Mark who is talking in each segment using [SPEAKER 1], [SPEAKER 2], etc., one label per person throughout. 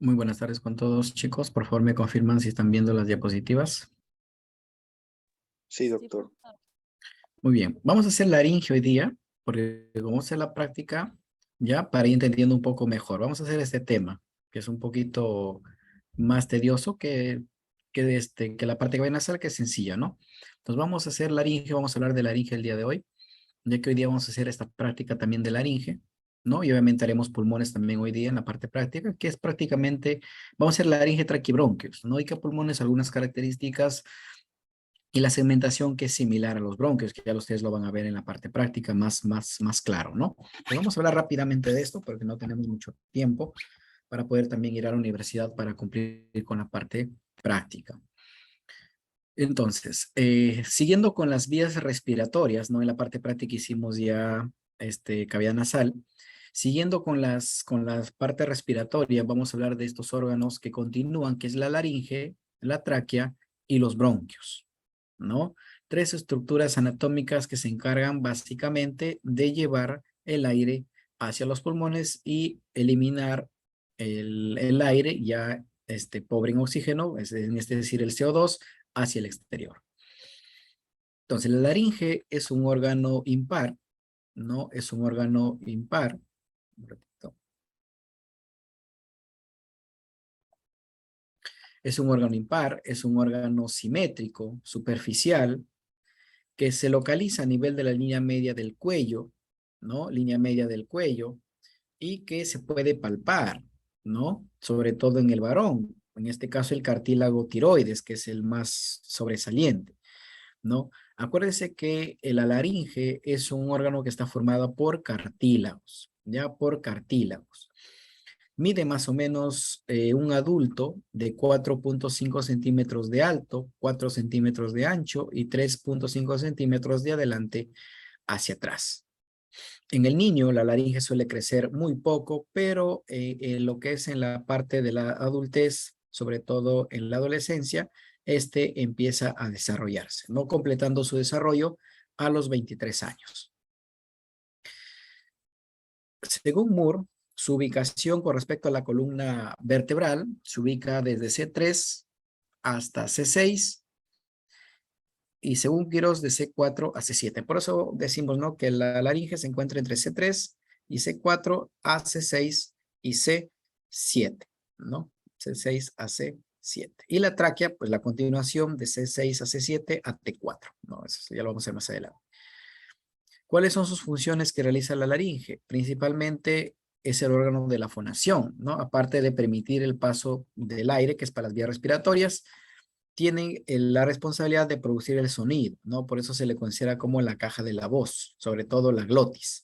[SPEAKER 1] Muy buenas tardes con todos, chicos. Por favor, me confirman si están viendo las diapositivas.
[SPEAKER 2] Sí, doctor.
[SPEAKER 1] Muy bien. Vamos a hacer laringe hoy día, porque vamos a hacer la práctica ya para ir entendiendo un poco mejor. Vamos a hacer este tema, que es un poquito más tedioso que la parte que van a hacer, que es sencilla, ¿no? Entonces vamos a hacer laringe, vamos a hablar de laringe el día de hoy, ya que hoy día vamos a hacer esta práctica también de laringe, ¿no? Y obviamente haremos pulmones también hoy día en la parte práctica, que es prácticamente, vamos a hacer laringe, traquibronquios, ¿no? Y que pulmones, algunas características y la segmentación que es similar a los bronquios, que ya ustedes lo van a ver en la parte práctica más claro, ¿no? Pues vamos a hablar rápidamente de esto porque no tenemos mucho tiempo para poder también ir a la universidad para cumplir con la parte práctica. Entonces, siguiendo con las vías respiratorias, ¿no? En la parte práctica hicimos ya cavidad nasal. Siguiendo con las partes respiratorias, vamos a hablar de estos órganos que continúan, que es la laringe, la tráquea y los bronquios, ¿no? Tres estructuras anatómicas que se encargan básicamente de llevar el aire hacia los pulmones y eliminar el aire ya pobre en oxígeno, es decir, el CO2 hacia el exterior. Entonces, la laringe es un órgano impar, ¿no? Es un órgano impar. Repito. Es un órgano impar, es un órgano simétrico, superficial, que se localiza a nivel de la línea media del cuello, ¿no? Línea media del cuello, y que se puede palpar, ¿no? Sobre todo en el varón, en este caso el cartílago tiroides, que es el más sobresaliente, ¿no? Acuérdense que la laringe es un órgano que está formado por cartílagos, ya por cartílagos. Mide más o menos un adulto de 4.5 centímetros de alto, 4 centímetros de ancho y 3.5 centímetros de adelante hacia atrás. En el niño la laringe suele crecer muy poco, pero en lo que es en la parte de la adultez, sobre todo en la adolescencia, empieza a desarrollarse, no completando su desarrollo a los 23 años. Según Moore, su ubicación con respecto a la columna vertebral se ubica desde C3 hasta C6 y según Quiroz de C4 a C7. Por eso decimos, ¿no?, que la laringe se encuentra entre C3 y C4 a C6 y C7, ¿no? C6 a C7. Y la tráquea, pues la continuación de C6 a C7 a T4, ¿no? Eso ya lo vamos a ver más adelante. ¿Cuáles son sus funciones que realiza la laringe? Principalmente es el órgano de la fonación, ¿no? Aparte de permitir el paso del aire, que es para las vías respiratorias, tienen la responsabilidad de producir el sonido, ¿no? Por eso se le considera como la caja de la voz, sobre todo la glotis.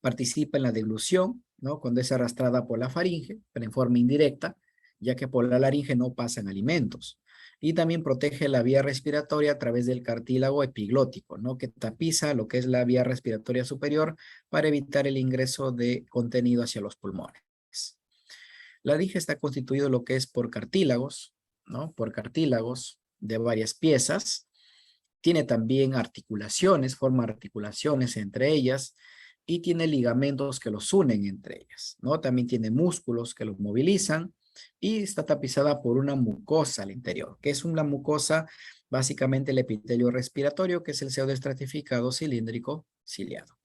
[SPEAKER 1] Participa en la deglución, ¿no? Cuando es arrastrada por la faringe, pero en forma indirecta, ya que por la laringe no pasan alimentos. Y también protege la vía respiratoria a través del cartílago epiglótico, ¿no? Que tapiza lo que es la vía respiratoria superior para evitar el ingreso de contenido hacia los pulmones. La laringe está constituido lo que es por cartílagos, ¿no? Por cartílagos de varias piezas. Tiene también articulaciones, forma articulaciones entre ellas y tiene ligamentos que los unen entre ellas, ¿no? También tiene músculos que los movilizan y está tapizada por una mucosa al interior, que es una mucosa, básicamente el epitelio respiratorio, que es el pseudoestratificado cilíndrico ciliado.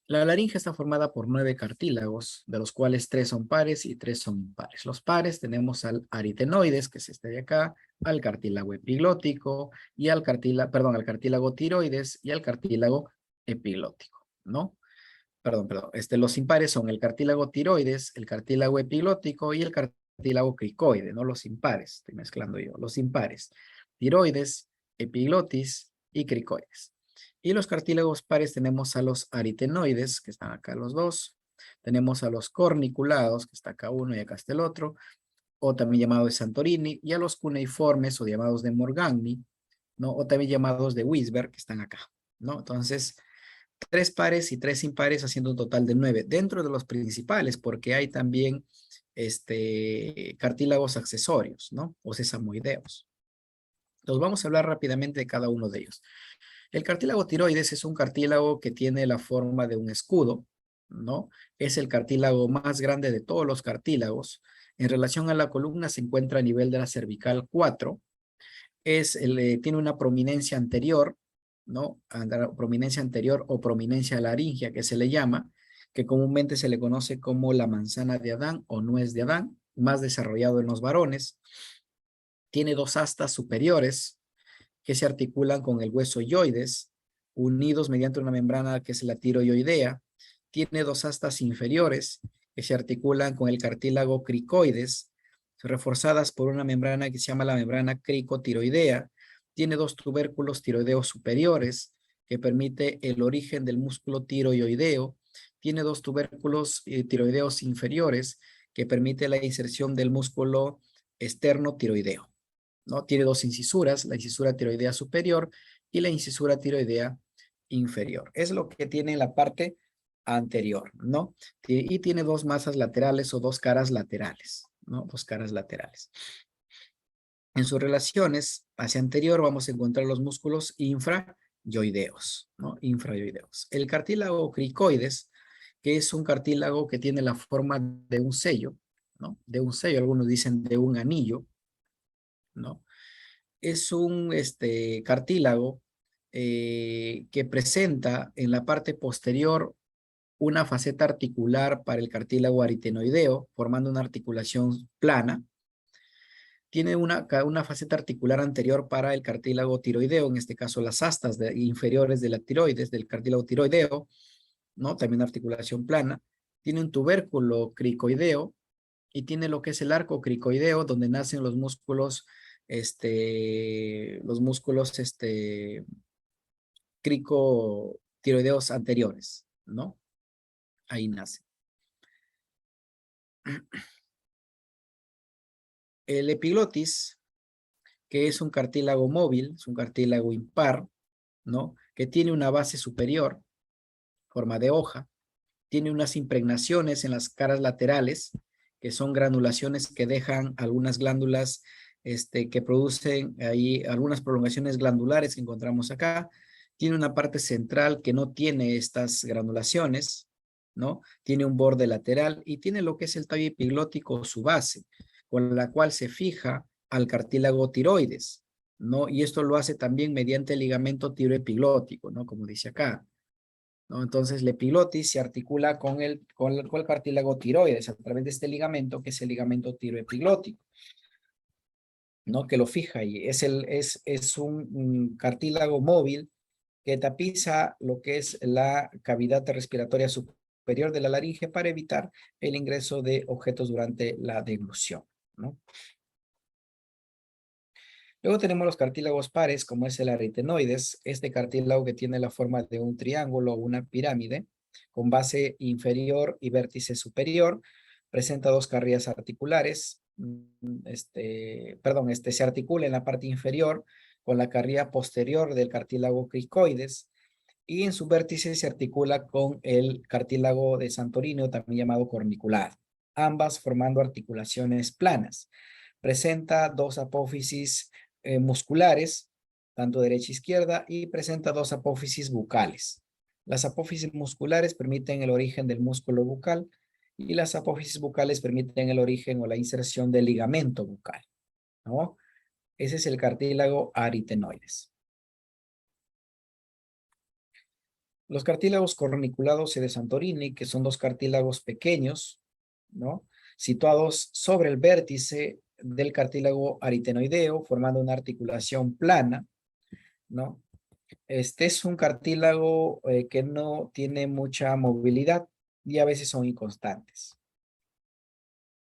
[SPEAKER 1] La laringe está formada por 9 cartílagos, de los cuales 3 son pares y 3 son impares. Los pares tenemos al aritenoides, que es este de acá, al cartílago epiglótico y al cartílago tiroides y al cartílago epiglótico, ¿no? Perdón. Los impares son el cartílago tiroides, el cartílago epiglótico y el cartílago cricoide, ¿no? Los impares, estoy mezclando yo, los impares. Tiroides, epiglotis y cricoides. Y los cartílagos pares tenemos a los aritenoides, que están acá los dos. Tenemos a los corniculados, que está acá uno y acá está el otro, o también llamados de Santorini, y a los cuneiformes o llamados de Morgagni, ¿no? O también llamados de Wisberg, que están acá, ¿no? Entonces, 3 pares y 3 impares haciendo un total de 9 dentro de los principales, porque hay también cartílagos accesorios, ¿no? O sesamoideos. Entonces vamos a hablar rápidamente de cada uno de ellos. El cartílago tiroides es un cartílago que tiene la forma de un escudo, ¿no? Es el cartílago más grande de todos los cartílagos. En relación a la columna se encuentra a nivel de la cervical 4. Tiene una prominencia anterior, ¿no? Prominencia anterior o prominencia laringea que se le llama, que comúnmente se le conoce como la manzana de Adán o nuez de Adán, más desarrollado en los varones. Tiene dos astas superiores que se articulan con el hueso yoides, unidos mediante una membrana que es la tiroidea. Tiene dos astas inferiores que se articulan con el cartílago cricoides, reforzadas por una membrana que se llama la membrana cricotiroidea. Tiene dos tubérculos tiroideos superiores que permite el origen del músculo tiroideo. Tiene dos tubérculos tiroideos inferiores que permite la inserción del músculo externo tiroideo, ¿no? Tiene dos incisuras, la incisura tiroidea superior y la incisura tiroidea inferior. Es lo que tiene en la parte anterior, ¿no? Y tiene dos masas laterales o dos caras laterales, ¿no? Dos caras laterales. En sus relaciones hacia anterior vamos a encontrar los músculos infrayoideos, ¿no? Infrayoideos. El cartílago cricoides, que es un cartílago que tiene la forma de un sello, ¿no? De un sello, algunos dicen de un anillo, ¿no? Es un cartílago que presenta en la parte posterior una faceta articular para el cartílago aritenoideo, formando una articulación plana. Tiene una faceta articular anterior para el cartílago tiroideo, en este caso las astas inferiores de la tiroides, del cartílago tiroideo, ¿no? También articulación plana. Tiene un tubérculo cricoideo y tiene lo que es el arco cricoideo, donde nacen los músculos cricotiroideos anteriores, ¿no? Ahí nace. El epiglotis, que es un cartílago móvil, es un cartílago impar, ¿no? Que tiene una base superior, forma de hoja, tiene unas impregnaciones en las caras laterales, que son granulaciones que dejan algunas glándulas que producen ahí algunas prolongaciones glandulares que encontramos acá. Tiene una parte central que no tiene estas granulaciones, ¿no? Tiene un borde lateral y tiene lo que es el tallo epiglótico, su base, con la cual se fija al cartílago tiroides, ¿no? Y esto lo hace también mediante el ligamento tiroepiglótico, ¿no? Como dice acá, ¿no? Entonces, la epiglotis se articula con el cartílago tiroides a través de este ligamento, que es el ligamento tiroepiglótico, ¿no? Que lo fija y es un cartílago móvil que tapiza lo que es la cavidad respiratoria superior de la laringe para evitar el ingreso de objetos durante la deglución, ¿no? Luego tenemos los cartílagos pares, como es el aritenoides, este cartílago que tiene la forma de un triángulo o una pirámide, con base inferior y vértice superior, presenta dos carrillas articulares, se articula en la parte inferior con la carrilla posterior del cartílago cricoides, y en su vértice se articula con el cartílago de Santorino, también llamado cornicular, ambas formando articulaciones planas. Presenta dos apófisis musculares, tanto derecha e izquierda, y presenta dos apófisis bucales. Las apófisis musculares permiten el origen del músculo bucal y las apófisis bucales permiten el origen o la inserción del ligamento bucal, ¿no? Ese es el cartílago aritenoides. Los cartílagos corniculados de Santorini, que son dos cartílagos pequeños, ¿no? Situados sobre el vértice del cartílago aritenoideo, formando una articulación plana, ¿no? Este es un cartílago que no tiene mucha movilidad y a veces son inconstantes.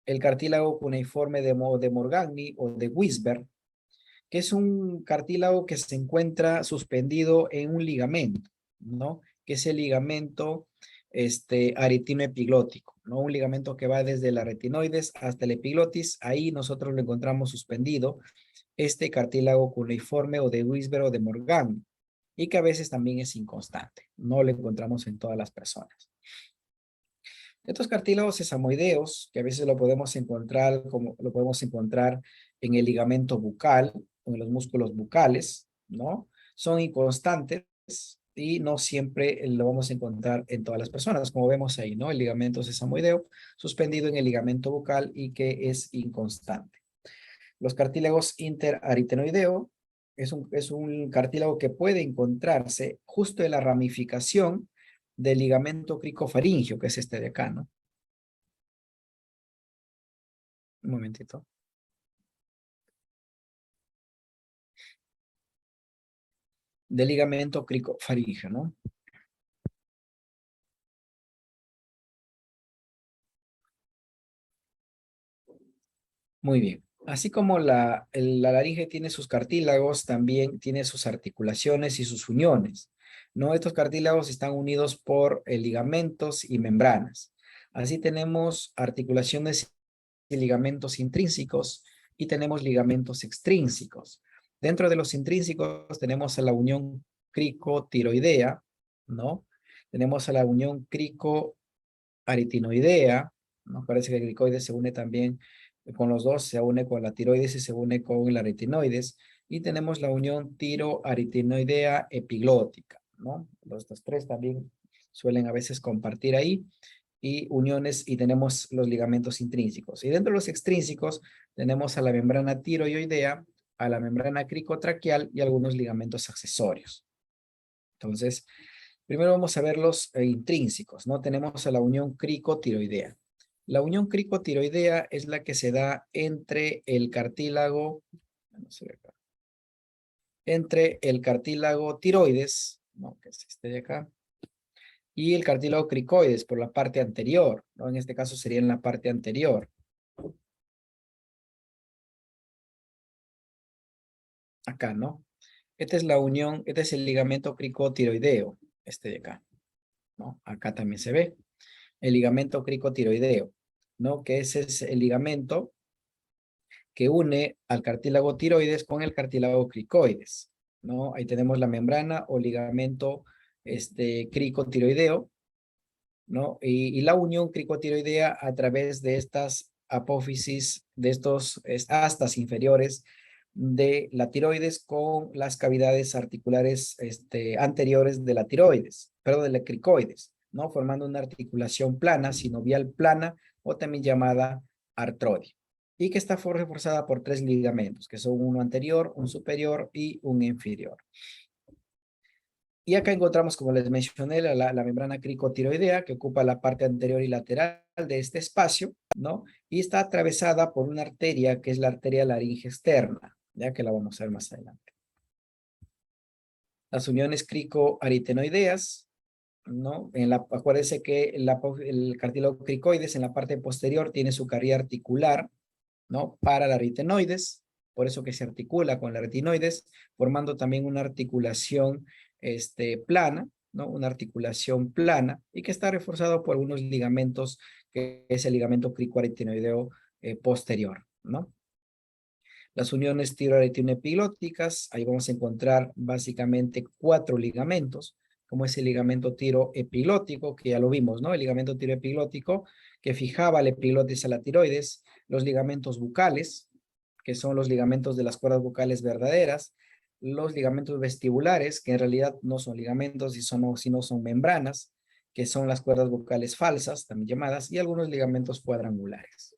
[SPEAKER 1] El cartílago cuneiforme de Morgagni o de Wisberg, que es un cartílago que se encuentra suspendido en un ligamento, ¿no? Que es el ligamento aretinoepiglótico, ¿no? Un ligamento que va desde la retinoides hasta el epiglotis. Ahí nosotros lo encontramos suspendido, este cartílago cuneiforme o de Wisberg o de Morgagni, y que a veces también es inconstante. No lo encontramos en todas las personas. Estos cartílagos sesamoideos, que a veces lo podemos encontrar en el ligamento bucal o en los músculos bucales, ¿no? Son inconstantes, y no siempre lo vamos a encontrar en todas las personas, como vemos ahí, ¿no? El ligamento sesamoideo suspendido en el ligamento bucal y que es inconstante. Los cartílagos interaritenoideo es un cartílago que puede encontrarse justo en la ramificación del ligamento cricofaringio, que es este de acá, ¿no? Un momentito. Del ligamento cricofaringio, ¿no? Muy bien. Así como la laringe tiene sus cartílagos, también tiene sus articulaciones y sus uniones, ¿no? Estos cartílagos están unidos por ligamentos y membranas. Así tenemos articulaciones y ligamentos intrínsecos y tenemos ligamentos extrínsecos. Dentro de los intrínsecos tenemos a la unión cricotiroidea, ¿no? Tenemos a la unión cricoaritinoidea, ¿no? Parece que el cricoides se une también con los dos, se une con la tiroides y se une con la aritinoides. Y tenemos la unión tiroaritinoidea epiglótica, ¿no? Los tres también suelen a veces compartir ahí y uniones y tenemos los ligamentos intrínsecos. Y dentro de los extrínsecos tenemos a la membrana tiroidea, a la membrana cricotraqueal y algunos ligamentos accesorios. Entonces, primero vamos a ver los intrínsecos, ¿no? Tenemos a la unión cricotiroidea. La unión cricotiroidea es la que se da entre el cartílago, entre el cartílago tiroides, ¿no? Que es este de acá, y el cartílago cricoides por la parte anterior, ¿no? En este caso sería en la parte anterior. Acá, ¿no? Esta es la unión, este es el ligamento cricotiroideo, este de acá, ¿no? Acá también se ve el ligamento cricotiroideo, ¿no? Que ese es el ligamento que une al cartílago tiroides con el cartílago cricoides, ¿no? Ahí tenemos la membrana o ligamento cricotiroideo, ¿no? Y la unión cricotiroidea a través de estas apófisis, de estos astas inferiores de la tiroides con las cavidades articulares anteriores de la tiroides, perdón, de la cricoides, ¿no? Formando una articulación plana, sinovial plana, o también llamada artrodia. Y que está reforzada por tres ligamentos, que son uno anterior, un superior y un inferior. Y acá encontramos, como les mencioné, la membrana cricotiroidea que ocupa la parte anterior y lateral de este espacio, ¿no? Y está atravesada por una arteria que es la arteria laringe externa, ya que la vamos a ver más adelante. Las uniones cricoaritenoideas, ¿no? Acuérdense que el cartílago cricoides en la parte posterior tiene su carrilla articular, ¿no? Para la aritenoides, por eso que se articula con la retinoides, formando también una articulación plana, ¿no? Una articulación plana y que está reforzado por unos ligamentos, que es el ligamento cricoaritenoideo posterior, ¿no? Las uniones tiroaritinoepilóticas, ahí vamos a encontrar básicamente 4 ligamentos, como es el ligamento tiroepilótico, que ya lo vimos, ¿no? El ligamento tiroepilótico que fijaba la epiglotis a la tiroides, los ligamentos bucales, que son los ligamentos de las cuerdas bucales verdaderas, los ligamentos vestibulares, que en realidad no son ligamentos, sino son membranas, que son las cuerdas bucales falsas, también llamadas, y algunos ligamentos cuadrangulares.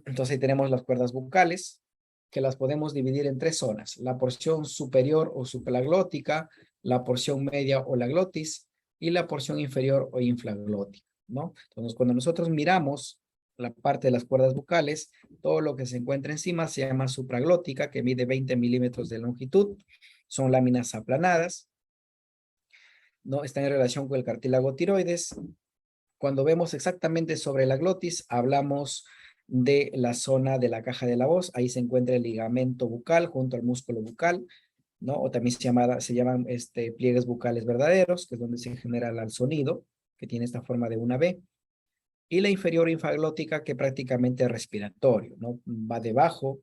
[SPEAKER 1] Entonces ahí tenemos las cuerdas bucales, que las podemos dividir en 3 zonas: la porción superior o supraglótica, la porción media o la glotis, y la porción inferior o infraglótica, ¿no? Entonces cuando nosotros miramos la parte de las cuerdas bucales, todo lo que se encuentra encima se llama supraglótica, que mide 20 milímetros de longitud, son láminas aplanadas, ¿no? Está en relación con el cartílago tiroides. Cuando vemos exactamente sobre la glotis, hablamos de la zona de la caja de la voz. Ahí se encuentra el ligamento bucal junto al músculo bucal, ¿no? O también se llaman pliegues bucales verdaderos, que es donde se genera el sonido, que tiene esta forma de una B. Y la inferior infraglótica, que prácticamente es respiratorio, ¿no? Va debajo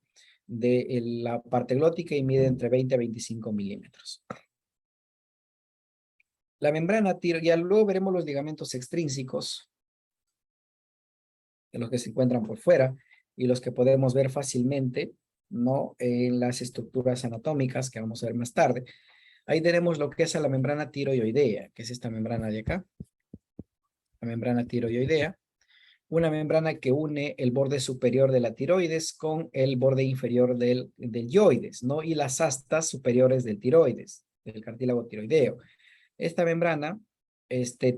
[SPEAKER 1] de la parte glótica y mide entre 20 a 25 milímetros. La membrana ya luego veremos los ligamentos extrínsecos, de los que se encuentran por fuera y los que podemos ver fácilmente, ¿no? En las estructuras anatómicas que vamos a ver más tarde. Ahí tenemos lo que es la membrana tiroidea, que es esta membrana de acá. La membrana tiroidea. Una membrana que une el borde superior de la tiroides con el borde inferior del yoides, ¿no? Y las astas superiores del tiroides, del cartílago tiroideo. Esta membrana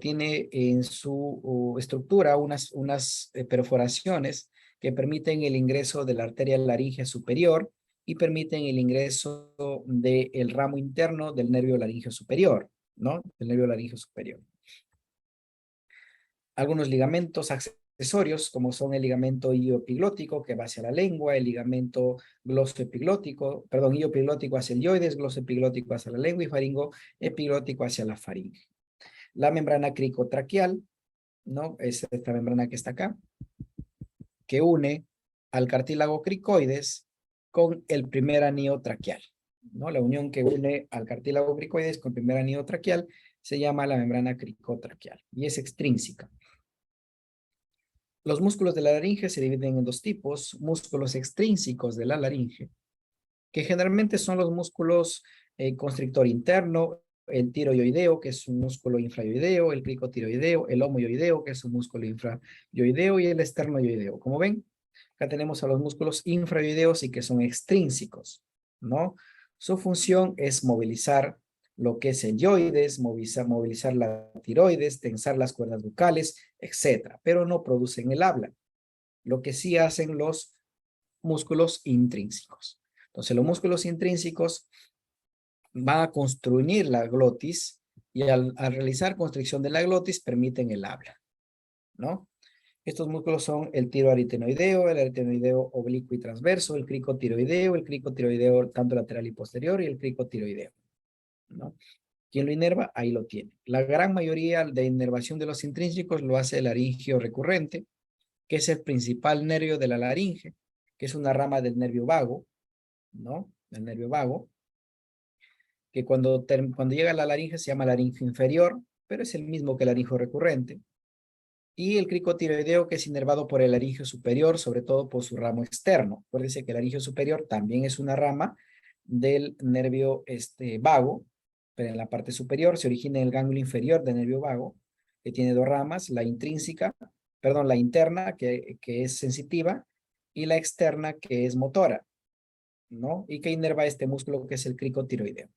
[SPEAKER 1] tiene en su estructura unas perforaciones que permiten el ingreso de la arteria laríngea superior y permiten el ingreso del ramo interno del nervio laríngeo superior, ¿no? Del nervio laríngeo superior. Algunos ligamentos accesorios, como son el ligamento ilioepiglótico que va hacia la lengua, el ligamento glosoepiglótico, perdón, ilioepiglótico hacia el yoides, glosoepiglótico hacia la lengua y faringo epiglótico hacia la faringe. La membrana cricotraqueal, ¿no? Es esta membrana que está acá, que une al cartílago cricoides con el primer anillo traqueal, ¿no? La unión que une al cartílago cricoides con el primer anillo traqueal se llama la membrana cricotraqueal y es extrínseca. Los músculos de la laringe se dividen en dos tipos: músculos extrínsecos de la laringe, que generalmente son los músculos constrictor interno, el tiroideo, que es un músculo infrayoideo, el cricotiroideo, el homoyoideo, que es un músculo infrayoideo, y el esternoyoideo. Como ven, acá tenemos a los músculos infrayoideos y que son extrínsecos, ¿no? Su función es movilizar lo que es el yoides, movilizar la tiroides, tensar las cuerdas bucales, etcétera, pero no producen el habla. Lo que sí hacen los músculos intrínsecos. Entonces, los músculos intrínsecos van a construir la glotis y al realizar constricción de la glotis permiten el habla, ¿no? Estos músculos son el tiroaritenoideo, el aritenoideo oblicuo y transverso, el cricotiroideo tanto lateral y posterior y el cricotiroideo, ¿no? Quien lo inerva, ahí lo tiene. La gran mayoría de inervación de los intrínsecos lo hace el laringio recurrente, que es el principal nervio de la laringe, que es una rama del nervio vago, ¿no? Del nervio vago, que cuando llega a la laringe se llama laringe inferior, pero es el mismo que el laringio recurrente. Y el cricotiroideo, que es inervado por el laringio superior, sobre todo por su ramo externo. Acuérdense que el laringio superior también es una rama del nervio vago, pero en la parte superior se origina en el ganglio inferior del nervio vago, que tiene dos ramas: la intrínseca, perdón, la interna, que es sensitiva, y la externa, que es motora, ¿no? Y que inerva este músculo que es el cricotiroideo.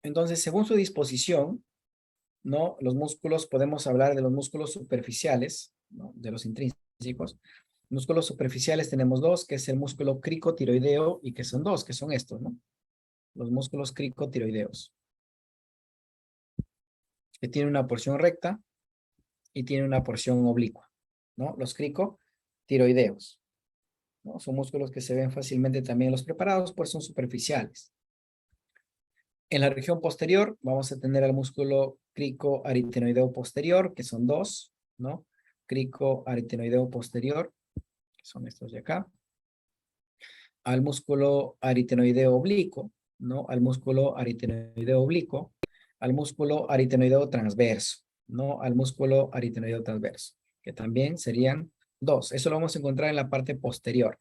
[SPEAKER 1] Entonces, según su disposición, ¿no? Los músculos, podemos hablar de los músculos superficiales, ¿no? De los intrínsecos. Músculos superficiales tenemos dos, que es el músculo cricotiroideo y que son dos, que son estos, ¿no? Los músculos cricotiroideos, que tienen una porción recta y tienen una porción oblicua, ¿no? Los cricotiroideos, ¿no? Son músculos que se ven fácilmente también en los preparados, pues son superficiales. En la región posterior vamos a tener al músculo cricoaritenoideo posterior, que son dos, ¿no? Cricoaritenoideo posterior, que son estos de acá. Al músculo aritenoideo oblicuo, ¿no? Al músculo aritenoideo oblicuo, al músculo aritenoideo transverso, ¿no? Al músculo aritenoideo transverso, que también serían dos. Eso lo vamos a encontrar en la parte posterior.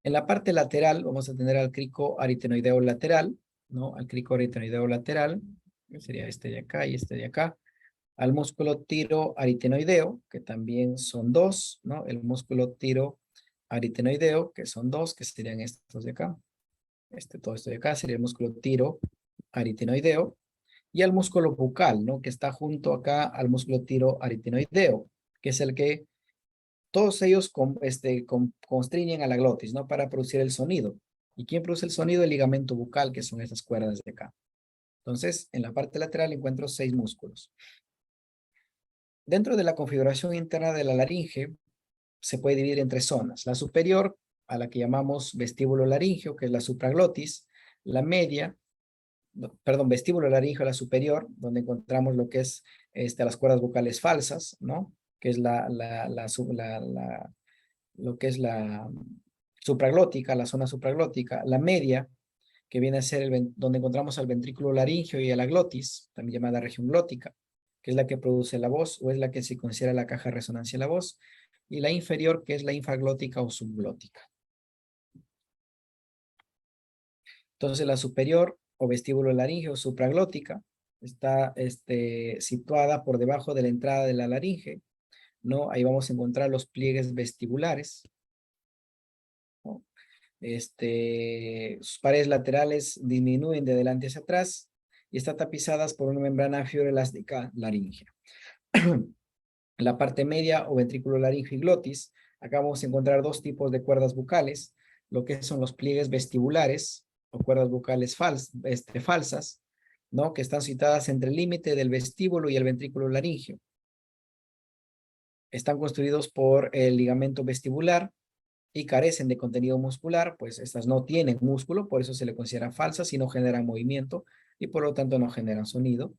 [SPEAKER 1] En la parte lateral vamos a tener al cricoaritenoideo lateral, ¿no? Al cricoaritenoideo lateral, que sería este de acá y este de acá. Al músculo tiroaritenoideo, que también son dos, ¿no? El músculo tiroaritenoideo, que son dos, que serían estos de acá. Todo esto de acá sería el músculo tiroaritenoideo. Y al músculo bucal, ¿no? Que está junto acá al músculo tiroaritenoideo, que es el que todos ellos constriñen a la glotis, ¿no? Para producir el sonido. ¿Y quién produce el sonido? El ligamento bucal, que son estas cuerdas de acá. Entonces, en la parte lateral encuentro 6 músculos. Dentro de la configuración interna de la laringe, se puede dividir en 3 zonas. La superior, a la que llamamos vestíbulo laríngeo, que es la supraglotis. La media, perdón, vestíbulo laríngeo, la superior, donde encontramos lo que es las cuerdas vocales falsas, ¿no? Que es lo que es la supraglótica, la zona supraglótica. La media, que viene a ser donde encontramos al ventrículo laríngeo y a la glotis, también llamada región glótica, que es la que produce la voz o es la que se considera la caja de resonancia de la voz. y la inferior, que es la infraglótica o subglótica. Entonces, la superior o vestíbulo laríngeo o supraglótica está situada por debajo de la entrada de la laringe, ¿no? Ahí vamos a encontrar los pliegues vestibulares, ¿no? Sus paredes laterales disminuyen de delante hacia atrás y están tapizadas por una membrana fibroelástica laríngea. La parte media o ventrículo laríngeo y glotis, acá vamos a encontrar dos tipos de cuerdas bucales, lo que son los pliegues vestibulares o cuerdas bucales falsas, ¿no? Que están situadas entre el límite del vestíbulo y el ventrículo laríngeo. Están construidos por el ligamento vestibular y carecen de contenido muscular, pues estas no tienen músculo, por eso se le considera falsas y no generan movimiento y por lo tanto no generan sonido.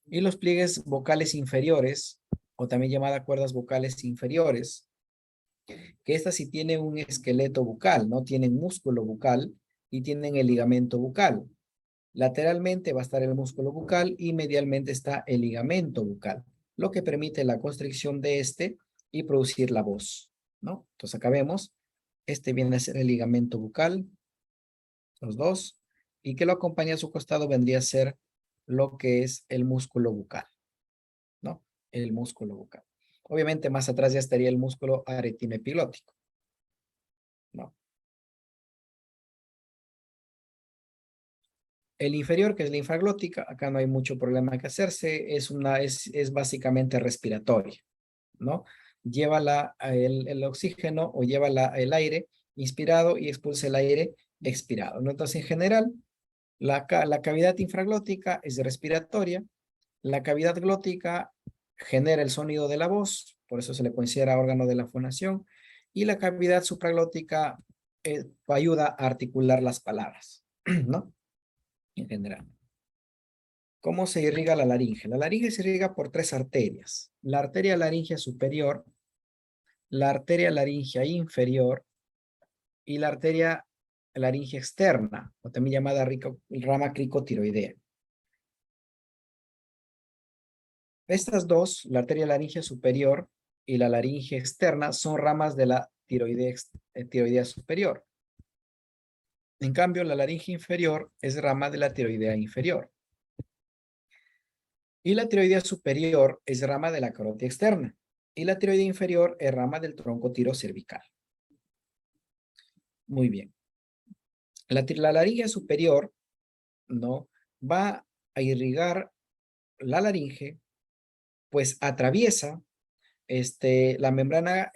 [SPEAKER 1] Y los pliegues vocales inferiores, o también llamadas cuerdas vocales inferiores, que estas sí tienen un esqueleto bucal, no tienen músculo bucal y tienen el ligamento bucal. Lateralmente va a estar el músculo bucal y medialmente está el ligamento bucal, lo que permite la constricción de este y producir la voz, ¿no? Entonces acá vemos, este viene a ser el ligamento bucal, los dos, y que lo acompaña a su costado vendría a ser lo que es el músculo bucal, ¿no? El músculo bucal. Obviamente más atrás ya estaría el músculo aretinoepilótico, ¿no? El inferior, que es la infraglótica, acá no hay mucho problema que hacerse, es básicamente respiratoria, ¿no? Lleva el oxígeno o lleva el aire inspirado y expulsa el aire expirado, ¿no? Entonces, en general, la cavidad infraglótica es respiratoria, la cavidad glótica genera el sonido de la voz, por eso se le considera órgano de la fonación, y la cavidad supraglótica ayuda a articular las palabras, ¿no? En general. ¿Cómo se irriga la laringe? La laringe se irriga por tres arterias. La arteria laringea superior, la arteria laringea inferior y la arteria laringe externa, o también llamada rama cricotiroidea. Estas dos, la arteria laringea superior y la laringe externa, son ramas de la tiroidea superior. En cambio, la laringe inferior es rama de la tiroidea inferior. Y la tiroidea superior es rama de la carótida externa. Y la tiroidea inferior es rama del tronco tirocervical. Muy bien. La laringe superior, ¿no? Va a irrigar la laringe, pues atraviesa la membrana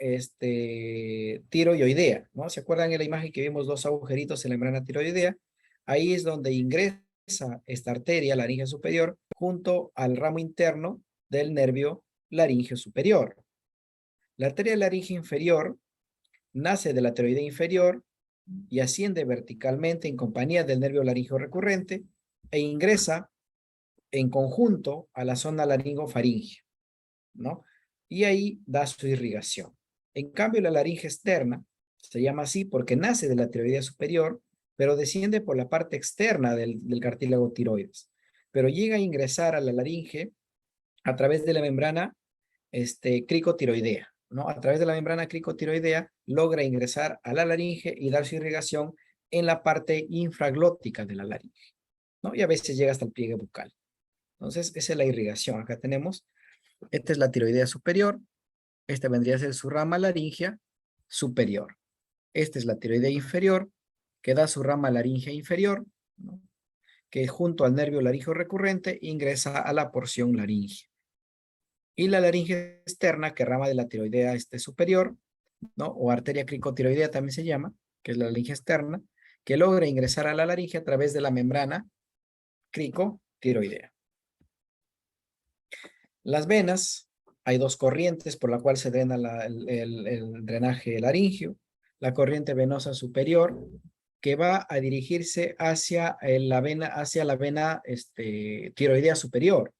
[SPEAKER 1] tiroidea, ¿no? ¿Se acuerdan en la imagen que vimos dos agujeritos en la membrana tiroidea? Ahí es donde ingresa esta arteria laringea superior junto al ramo interno del nervio laringeo superior. La arteria laringea inferior nace de la tiroidea inferior y asciende verticalmente en compañía del nervio laringeo recurrente e ingresa en conjunto a la zona laringofaringea, ¿no? Y ahí da su irrigación. En cambio, la laringe externa se llama así porque nace de la tiroidea superior, pero desciende por la parte externa del cartílago tiroides. Pero llega a ingresar a la laringe a través de la membrana cricotiroidea, ¿no? A través de la membrana cricotiroidea logra ingresar a la laringe y dar su irrigación en la parte infraglótica de la laringe, ¿no? Y a veces llega hasta el pliegue bucal. Entonces, esa es la irrigación. Acá tenemos, esta es la tiroidea superior, esta vendría a ser su rama laringea superior. Esta es la tiroidea inferior, que da su rama laringea inferior, ¿no? Que junto al nervio laringeo recurrente ingresa a la porción laringea. Y la laringe externa, que rama de la tiroidea superior, ¿no? O arteria cricotiroidea también se llama, que es la laringe externa, que logra ingresar a la laringe a través de la membrana cricotiroidea. Las venas, hay dos corrientes por la cual se drena el drenaje laringio. La corriente venosa superior, que va a dirigirse hacia la vena tiroidea superior,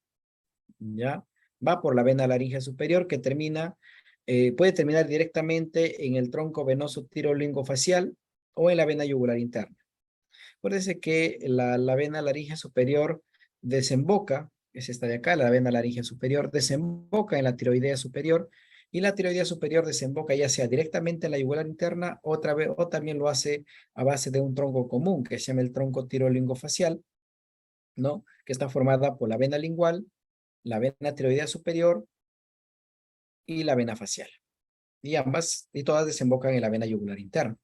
[SPEAKER 1] ¿ya? Va por la vena laringea superior que puede terminar directamente en el tronco venoso tirolingofacial o en la vena yugular interna. Acuérdense que la vena laringea superior desemboca, es esta de acá, la vena laringea superior, desemboca en la tiroidea superior Y la tiroidea superior desemboca ya sea directamente en la yugular interna o también lo hace a base de un tronco común que se llama el tronco tirolingofacial, ¿no? Que está formada por la vena lingual, la vena tiroidea superior y la vena facial. Y todas desembocan en la vena yugular interna.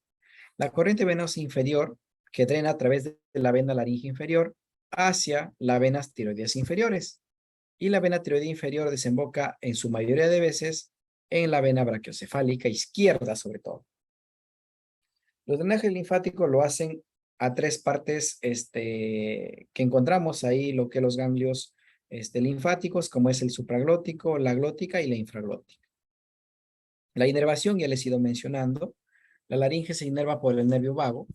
[SPEAKER 1] La corriente venosa inferior que drena a través de la vena laringe inferior hacia las venas tiroideas inferiores. Y la vena tiroidea inferior desemboca en su mayoría de veces en la vena brachiocefálica izquierda sobre todo. Los drenajes linfáticos lo hacen a tres partes que encontramos ahí, lo que los ganglios linfáticos, como es el supraglótico, la glótica y la infraglótica. La inervación ya les he ido mencionando. La laringe se inerva por el nervio vago.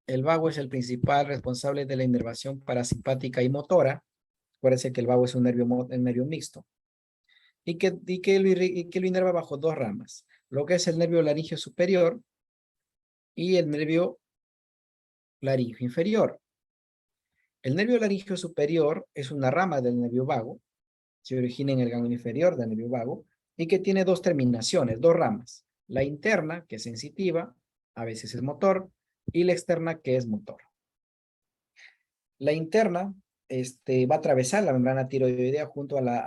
[SPEAKER 1] El vago es el principal responsable de la inervación parasimpática y motora. Acuérdense que el vago es un nervio mixto. Y que lo inerva bajo dos ramas. Lo que es el nervio laringeo superior y el nervio laringeo inferior. El nervio laringeo superior es una rama del nervio vago. Se origina en el ganglio inferior del nervio vago y que tiene dos terminaciones, dos ramas. La interna, que es sensitiva, a veces es motor, y la externa, que es motor. La interna va a atravesar la membrana tiroidea junto a la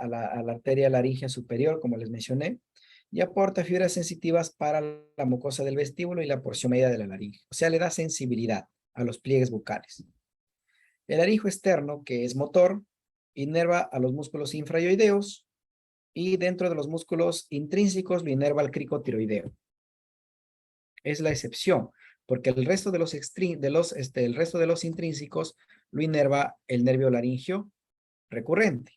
[SPEAKER 1] arteria laringea superior, como les mencioné, y aporta fibras sensitivas para la mucosa del vestíbulo y la porción media de la laringe. O sea, le da sensibilidad a los pliegues bucales. El laringo externo, que es motor, inerva a los músculos infrayoideos y dentro de los músculos intrínsecos lo inerva al cricotiroideo. Es la excepción, porque el resto de los intrínsecos lo inerva el nervio laringio recurrente,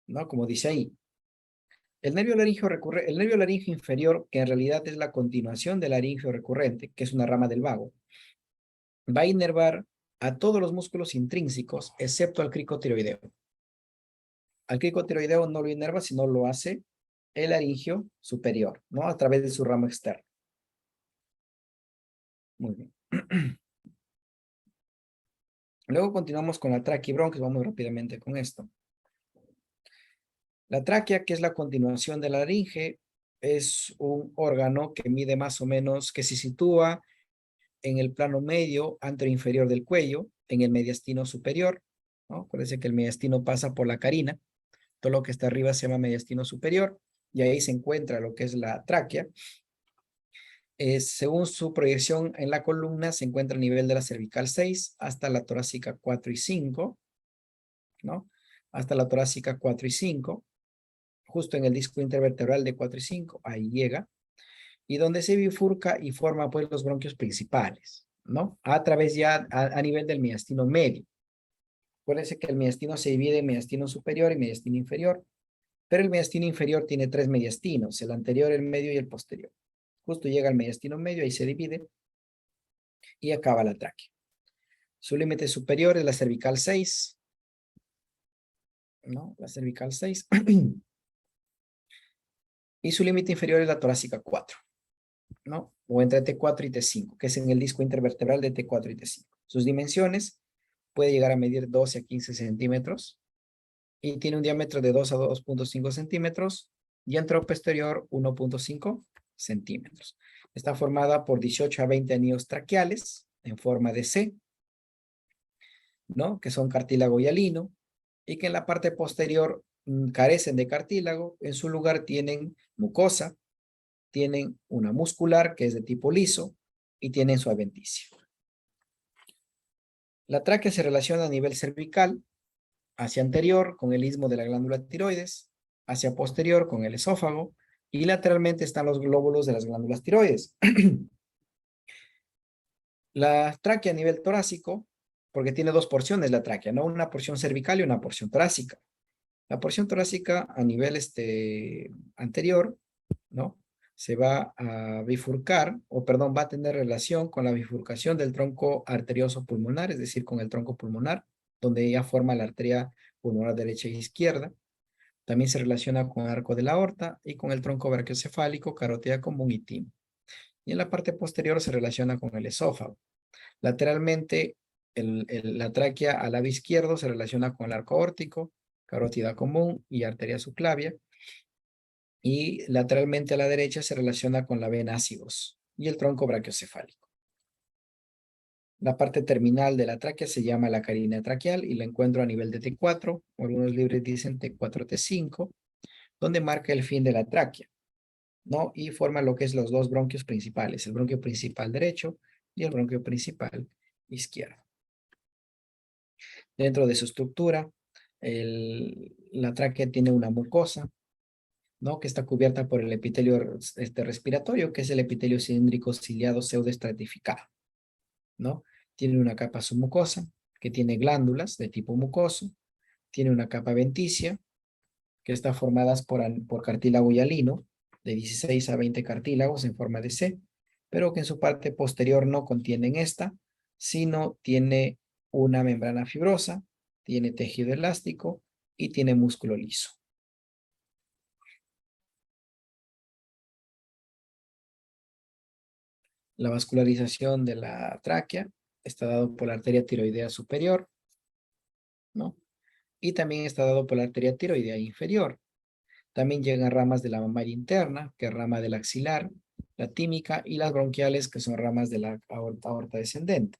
[SPEAKER 1] ¿no? Como dice ahí. El nervio laringio inferior, que en realidad es la continuación del laringio recurrente, que es una rama del vago, va a inervar a todos los músculos intrínsecos, excepto al cricotiroideo. Al cricotiroideo no lo inerva, sino lo hace el laringio superior, ¿no? A través de su ramo externo. Muy bien. Luego continuamos con la tráquea y bronquios. Vamos rápidamente con esto. La tráquea, que es la continuación de la laringe, es un órgano que mide más o menos, que se sitúa en el plano medio anteroinferior del cuello, en el mediastino superior, ¿no? Acuérdense que el mediastino pasa por la carina. Todo lo que está arriba se llama mediastino superior, y ahí se encuentra lo que es la tráquea. Según su proyección en la columna, se encuentra a nivel de la cervical 6 hasta la torácica 4 y 5, ¿no? Hasta la torácica 4 y 5, justo en el disco intervertebral de 4 y 5, ahí llega, y donde se bifurca y forma pues los bronquios principales, ¿no? A través ya a nivel del mediastino medio. Acuérdense que el mediastino se divide en mediastino superior y mediastino inferior, pero el mediastino inferior tiene tres mediastinos, el anterior, el medio y el posterior. Justo llega al mediastino medio, ahí se divide y acaba la tráquea. Su límite superior es la cervical 6, ¿no? La cervical 6. Y su límite inferior es la torácica 4, ¿no? O entre T4 y T5, que es en el disco intervertebral de T4 y T5. Sus dimensiones puede llegar a medir 12 a 15 centímetros y tiene un diámetro de 2 a 2.5 centímetros y anteroposterior 1.5 centímetros. Está formada por 18 a 20 anillos traqueales en forma de C, ¿no? Que son cartílago hialino, y que en la parte posterior carecen de cartílago, en su lugar tienen mucosa, tienen una muscular que es de tipo liso y tienen su adventicio. La tráquea se relaciona a nivel cervical, hacia anterior con el istmo de la glándula tiroides, hacia posterior con el esófago y lateralmente están los glóbulos de las glándulas tiroides. La tráquea a nivel torácico, porque tiene dos porciones la tráquea, ¿no? Una porción cervical y una porción torácica. La porción torácica a nivel anterior, ¿no? Se va a bifurcar, va a tener relación con la bifurcación del tronco arterioso pulmonar, es decir, con el tronco pulmonar, donde ella forma la arteria pulmonar derecha e izquierda. También se relaciona con el arco de la aorta y con el tronco brachiocefálico, carótida común y timo. Y en la parte posterior se relaciona con el esófago. Lateralmente, la tráquea al lado izquierdo se relaciona con el arco aórtico, carótida común y arteria subclavia. y lateralmente a la derecha se relaciona con la vena ácidos y el tronco brachiocefálico. La parte terminal de la tráquea se llama la carina traqueal y la encuentro a nivel de T4, o algunos libros dicen T4, T5, donde marca el fin de la tráquea, ¿no? Y forma lo que es los dos bronquios principales, el bronquio principal derecho y el bronquio principal izquierdo. Dentro de su estructura, la tráquea tiene una mucosa, ¿no? Que está cubierta por el epitelio respiratorio, que es el epitelio cilíndrico ciliado pseudoestratificado, ¿no? Tiene una capa submucosa, que tiene glándulas de tipo mucoso, tiene una capa venticia, que está formada por cartílago hialino, de 16 a 20 cartílagos en forma de C, pero que en su parte posterior no contienen esta, sino tiene una membrana fibrosa, tiene tejido elástico y tiene músculo liso. La vascularización de la tráquea está dado por la arteria tiroidea superior, ¿no? Y también está dado por la arteria tiroidea inferior. También llegan ramas de la mamaria interna, que es rama del axilar, la tímica y las bronquiales, que son ramas de la aorta descendente.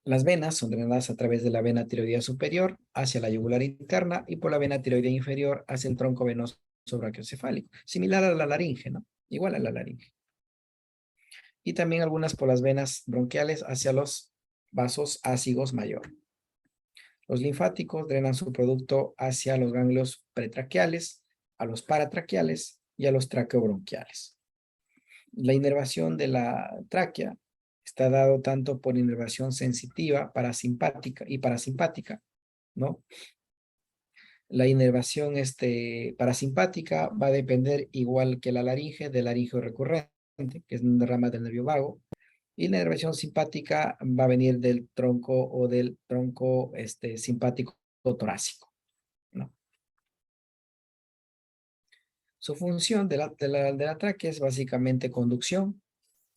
[SPEAKER 1] Las venas son drenadas a través de la vena tiroidea superior hacia la yugular interna y por la vena tiroidea inferior hacia el tronco venoso brachiocefálico, similar a la laringe, ¿no? Igual a la laringe. Y también algunas por las venas bronquiales hacia los vasos ácigos mayor. Los linfáticos drenan su producto hacia los ganglios pretraqueales, a los paratraqueales y a los traqueobronquiales. La inervación de la tráquea está dado tanto por inervación sensitiva, parasimpática y parasimpática, ¿no? La inervación parasimpática va a depender, igual que la laringe, del laringio recurrente, que es una rama del nervio vago, y la inervación simpática va a venir del tronco o del tronco simpático torácico, ¿no? Su función de la tráquea es básicamente conducción.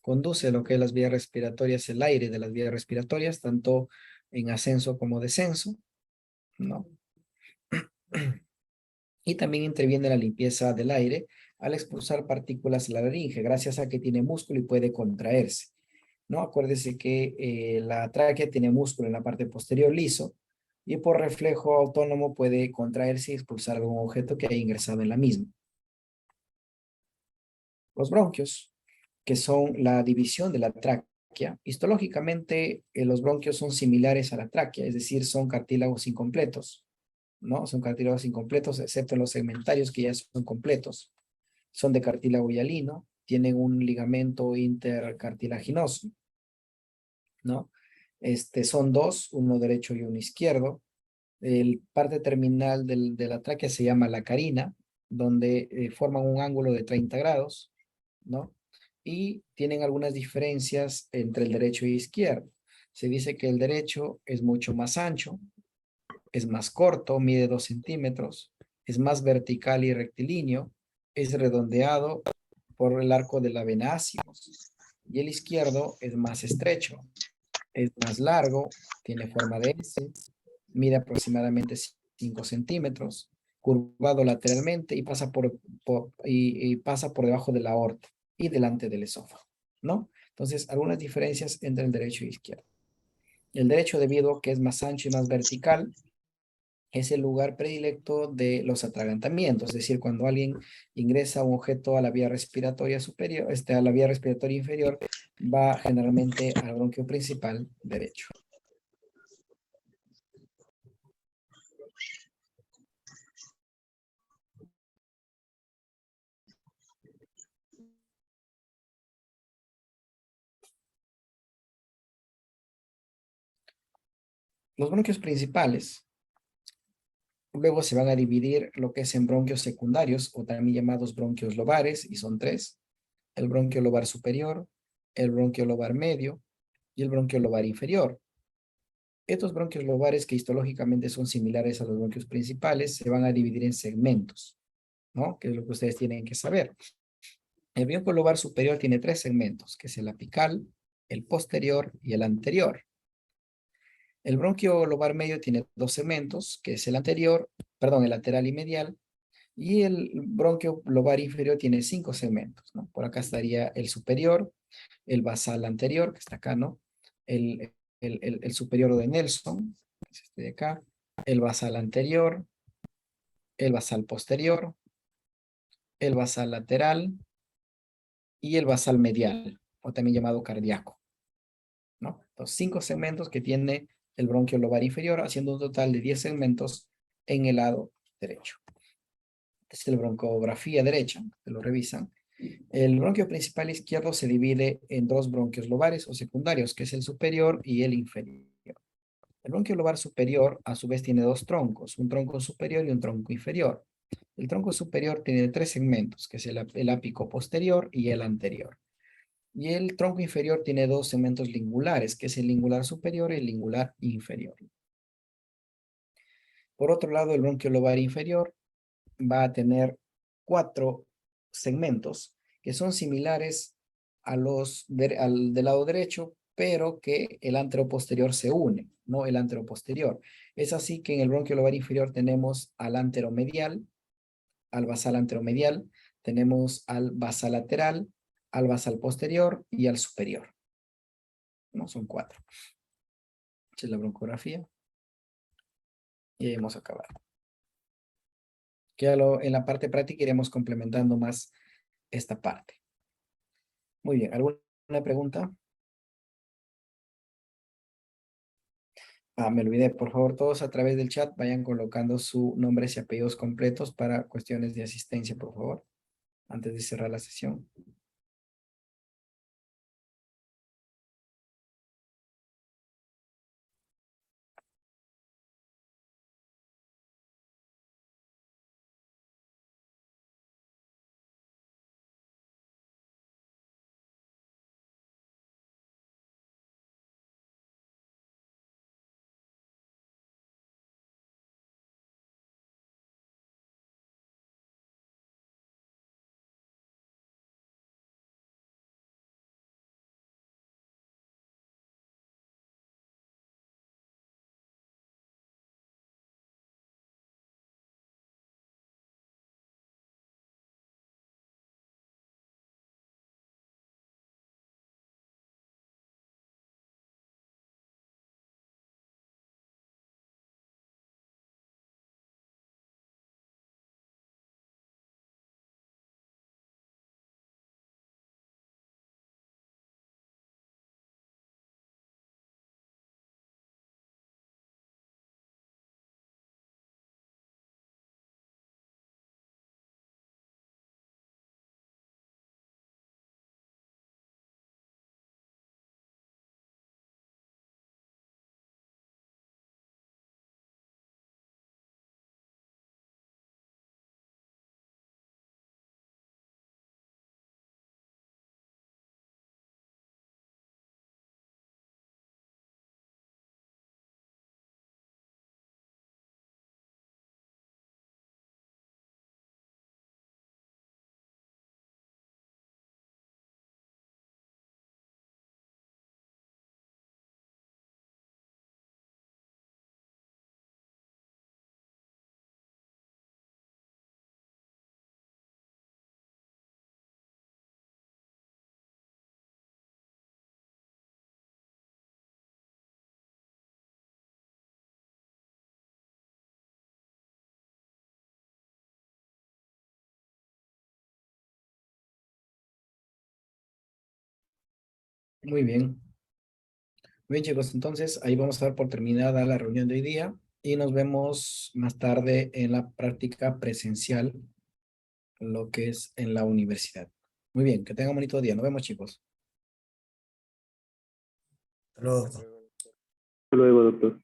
[SPEAKER 1] Conduce lo que es las vías respiratorias, el aire de las vías respiratorias, tanto en ascenso como descenso, ¿no? Y también interviene en la limpieza del aire al expulsar partículas a la laringe, gracias a que tiene músculo y puede contraerse, ¿no? Acuérdese que la tráquea tiene músculo en la parte posterior liso y por reflejo autónomo puede contraerse y expulsar algún objeto que haya ingresado en la misma. Los bronquios, que son la división de la tráquea, histológicamente los bronquios son similares a la tráquea, es decir, son cartílagos incompletos, ¿no? Son cartílagos incompletos, excepto los segmentarios que ya son completos. Son de cartílago hialino, tienen un ligamento intercartilaginoso, ¿no? Son dos, uno derecho y uno izquierdo. El parte terminal de la tráquea se llama la carina, donde forman un ángulo de 30 grados, ¿no? Y tienen algunas diferencias entre el derecho y izquierdo. Se dice que el derecho es mucho más ancho, es más corto, mide 2 centímetros, es más vertical y rectilíneo, es redondeado por el arco de la vena ácidos. Y el izquierdo es más estrecho, es más largo, tiene forma de S, mide aproximadamente 5 centímetros, curvado lateralmente y pasa y pasa por debajo de la aorta y delante del esófago, ¿no? Entonces, algunas diferencias entre el derecho y izquierdo. El derecho, debido a que es más ancho y más vertical, es el lugar predilecto de los atragantamientos, es decir, cuando alguien ingresa un objeto a la vía respiratoria superior, a la vía respiratoria inferior, va generalmente al bronquio principal derecho. Los bronquios principales luego se van a dividir lo que es en bronquios secundarios o también llamados bronquios lobares, y son tres: el bronquio lobar superior, el bronquio lobar medio y el bronquio lobar inferior. Estos bronquios lobares, que histológicamente son similares a los bronquios principales, se van a dividir en segmentos, ¿no? Que es lo que ustedes tienen que saber. El bronquio lobar superior tiene tres segmentos, que es el apical, el posterior y el anterior. El bronquio lobar medio tiene dos segmentos, que es el anterior, perdón, el lateral y medial, y el bronquio lobar inferior tiene 5 segmentos, ¿no? Por acá estaría el superior, el basal anterior, que está acá, ¿no? El superior de Nelson, que es este de acá, el basal anterior, el basal posterior, el basal lateral y el basal medial, o también llamado cardíaco, ¿no? Los 5 segmentos que tiene el bronquio lobar inferior, haciendo un total de 10 segmentos en el lado derecho. Esta es la broncografía derecha, que lo revisan. El bronquio principal izquierdo se divide en dos bronquios lobares o secundarios, que es el superior y el inferior. El bronquio lobar superior, a su vez, tiene dos troncos, un tronco superior y un tronco inferior. El tronco superior tiene 3 segmentos, que es el ápico posterior y el anterior. Y el tronco inferior tiene 2 segmentos lingulares, que es el lingular superior y el lingular inferior. Por otro lado, el bronquio lobar inferior va a tener 4 segmentos que son similares a al del lado derecho, pero que el anteroposterior se une, no el anteroposterior. Es así que en el bronquio lobar inferior tenemos al anteromedial, al basal anteromedial, tenemos al basal lateral, al basal posterior y al superior. ¿No? Son 4. Esta es la broncografía. Y hemos acabado. Que en la parte práctica iremos complementando más esta parte. Muy bien, ¿alguna pregunta? Me olvidé, por favor, todos a través del chat vayan colocando su nombres y apellidos completos para cuestiones de asistencia, por favor, antes de cerrar la sesión. Muy bien. Muy bien, chicos, entonces ahí vamos a dar por terminada la reunión de hoy día y nos vemos más tarde en la práctica presencial, lo que es en la universidad. Muy bien, que tengan un bonito día. Nos vemos, chicos.
[SPEAKER 3] Hasta luego.
[SPEAKER 2] Hasta luego, doctor.